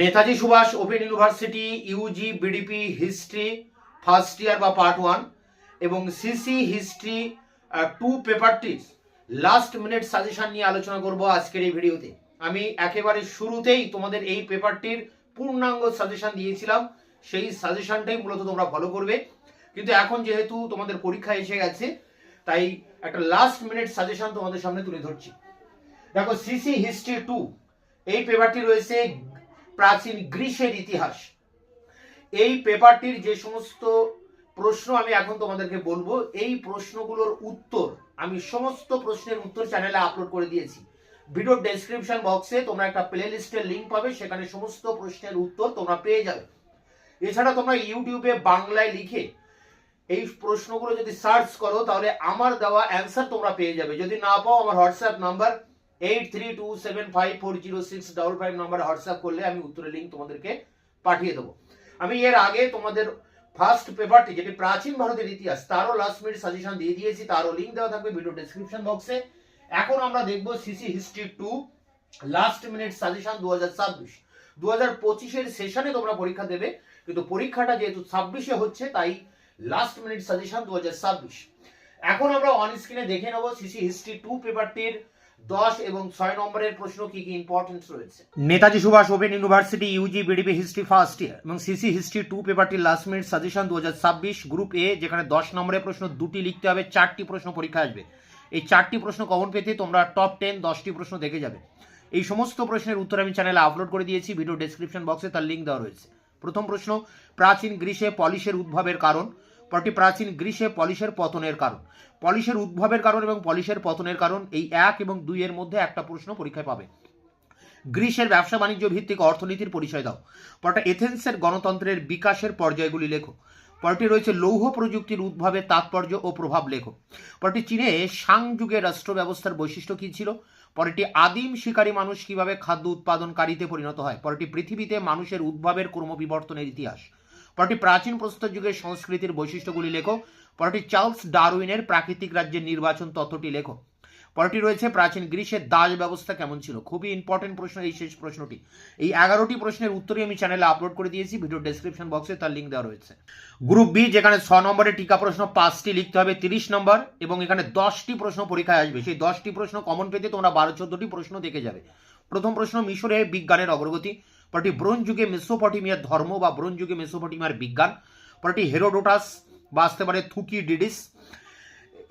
Netaji Subhas open university UG BDP history first year বা part 1 এবং CC history 2 পেপারটির last minute suggestion নিয়ে আলোচনা করব আজকের এই ভিডিওতে। আমি একেবারে শুরুতেই তোমাদের এই পেপারটির পূর্ণাঙ্গ সাজেশন দিয়েছিলাম, সেই সাজেশনটাই মূলত তোমরা ফলো করবে। কিন্তু এখন যেহেতু তোমাদের পরীক্ষা এসে গেছে, তাই একটা লাস্ট মিনিট সাজেশন তোমাদের সামনে তুলে ধরছি। দেখো, সিসি হিস্ট্রি 2 এই পেপারটি রয়েছে প্রাচীন গ্রিসের ইতিহাস। এই পেপারটির যে সমস্ত প্রশ্ন আমি এখন তোমাদেরকে বলবো, এই প্রশ্নগুলোর উত্তর আমি সমস্ত প্রশ্নের উত্তর চ্যানেলে আপলোড করে দিয়েছি। ভিডিও ডেসক্রিপশন বক্সে তোমরা একটা প্লে লিস্টের লিঙ্ক পাবে, সেখানে সমস্ত প্রশ্নের উত্তর তোমরা পেয়ে যাবে। এছাড়া তোমরা ইউটিউবে বাংলায় লিখে এই প্রশ্নগুলো যদি সার্চ করো, তাহলে আমার দেওয়া অ্যান্সার তোমরা পেয়ে যাবে। যদি না পাও, আমার হোয়াটসঅ্যাপ নাম্বার 8327540655 নাম্বারে হোয়াটসঅ্যাপ করলে আমি উত্তরের লিঙ্ক তোমাদেরকে পাঠিয়ে দেবো। আমি এর আগে তোমাদের ফার্স্ট পেপারটি, যেটি প্রাচীন ভারতের ইতিহাস, তারও লাস্ট মিনিট সাজেশন দিয়ে দিয়েছি, তারও লিঙ্ক দেওয়া থাকবে ভিডিও ডেসক্রিপশন বক্সে। এখন আমরা দেখব CC history 2 last minute suggestion 2026। 2025 সেশনে তোমরা পরীক্ষা দেবে, কিন্তু পরীক্ষাটা যেহেতু 26-এ হচ্ছে, তাই লাস্ট মিনিট সাজেশন 2026। এখন আমরা অন স্ক্রিনে দেখে নেব সিসি হিস্ট্রি 2 পেপারটির 10 এবং 6 নম্বরের প্রশ্ন কি কি ইম্পর্টেন্স রয়েছে। Netaji Subhas open university UG BDP history first year এবং সিসি হিস্ট্রি 2 পেপারটির last minute suggestion 2026 group A, যেখানে 10 নম্বরের প্রশ্ন 2টি লিখতে হবে, 4টি প্রশ্ন পরীক্ষা আসবে। এই 4টি প্রশ্ন কমন পেতে তোমরা টপ 10 10টি প্রশ্ন দেখে যাবে। এই সমস্ত প্রশ্নের উত্তর আমি চ্যানেলে আপলোড করে দিয়েছি, ভিডিও ডেসক্রিপশন বক্সে তার লিঙ্ক দেওয়া রয়েছে। প্রথম প্রশ্ন, প্রাচীন গ্রিসে পলিশের উদ্ভবের কারণ। পরটি প্রাচীন গ্রিসে পলিশের পতনের কারণ। পলিশের উদ্ভবের কারণ এবং পলিশের পতনের কারণ, এই 1 এবং 2 এর মধ্যে একটা প্রশ্ন পরীক্ষায় পাবে। গ্রিসের ব্যবসা বাণিজ্য ভিত্তিক অর্থনীতির পরিচয় দাও। পরটা এথেন্সের গণতন্ত্রের বিকাশের পর্যায়গুলি লেখো। পরটি রয়েছে লৌহ প্রযুক্তির উদ্ভবের তাৎপর্য ও প্রভাব লেখো। পরটি চীনে সাং যুগের রাষ্ট্র ব্যবস্থার বৈশিষ্ট্য কী ছিল। পরটি আদিম শিকারী মানুষ কিভাবে খাদ্য উৎপাদনকারীতে পরিণত হয়। পরটি পৃথিবীতে মানুষের উদ্ভবের ক্রমবিবর্তনের ইতিহাস। পরটি প্রাচীন প্রস্তর যুগের সংস্কৃতির বৈশিষ্ট্যগুলি লেখো। পরটি চার্লস ডারউইনের প্রাকৃতিক রাজ্যের নির্বাচন তত্ত্বটি লেখো। পরটি রয়েছে প্রাচীন গ্রিসের দাস ব্যবস্থা কেমন ছিল। খুবই ইম্পর্টেন্ট প্রশ্ন এই শেষ প্রশ্নটি। এই 11টি প্রশ্নের উত্তরই আমি চ্যানেলে আপলোড করে দিয়েছি, ভিডিও ডেসক্রিপশন বক্সে তার লিঙ্ক দেওয়া রয়েছে। গ্রুপ বি, যেখানে 6 নম্বরের টিকা প্রশ্ন 5টি লিখতে হবে, 30 নম্বর, এবং এখানে 10টি প্রশ্ন পরীক্ষায় আসবে। সেই 10টি প্রশ্ন কমন পেতে তোমরা 12-14টি প্রশ্ন দেখে যাবে। প্রথম প্রশ্ন, মিশরে বিজ্ঞানের অগ্রগতি। পরটি ব্রোঞ্জ যুগে মেসোপটেমিয়ার ধর্ম বা ব্রোঞ্জ যুগে মেসোপটেমিয়ার বিজ্ঞান। পরটি হেরোডোটাস বা আসতে পারে থুকিডিডিস।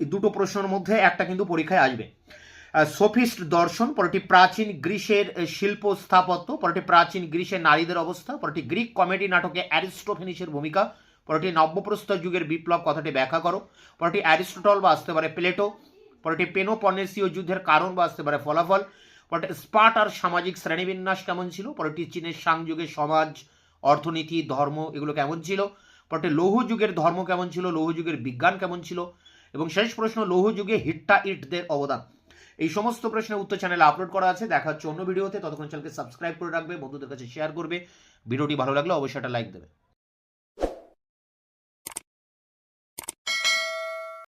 এই দুটো প্রশ্নের মধ্যে একটা কিন্তু পরীক্ষায় আসবে। সোফিস্ট দর্শন। পরটি প্রাচীন গ্রিসের শিল্প স্থাপত্য। পরটি প্রাচীন গ্রিসের নারীদের অবস্থা। পরটি গ্রিক কমেডি নাটকে অ্যারিস্টোফেনিসের ভূমিকা। পরটি নব্যপ্রস্তর যুগের বিপ্লব কথাটি ব্যাখ্যা করো। পরটি অ্যারিস্টটল বা আসতে পারে প্লেটো। পরটি পেলোপনেসীয় যুদ্ধের কারণ বা আসতে পারে ফলাফল। পরটি স্পার্টার সামাজিক শ্রেণীবিন্যাস কেমন ছিল। পরটি চীনের সাং যুগের সমাজ, অর্থনীতি, ধর্ম এগুলো কেমন ছিল। পরটি লৌহ যুগের ধর্ম কেমন ছিল, লৌহ যুগের বিজ্ঞান কেমন ছিল। এবং শেষ প্রশ্ন, লৌহ যুগে হিট্টাইটদের অবদান। এই সমস্ত প্রশ্নের উত্তর চ্যানেলে আপলোড করা আছে। দেখা হচ্ছে অন্য ভিডিওতে, ততক্ষণ চ্যানেলকে সাবস্ক্রাইব করে রাখবে, বন্ধুদের কাছে শেয়ার করবে। ভিডিওটি ভালো লাগলে অবশ্যই একটা লাইক দেবে।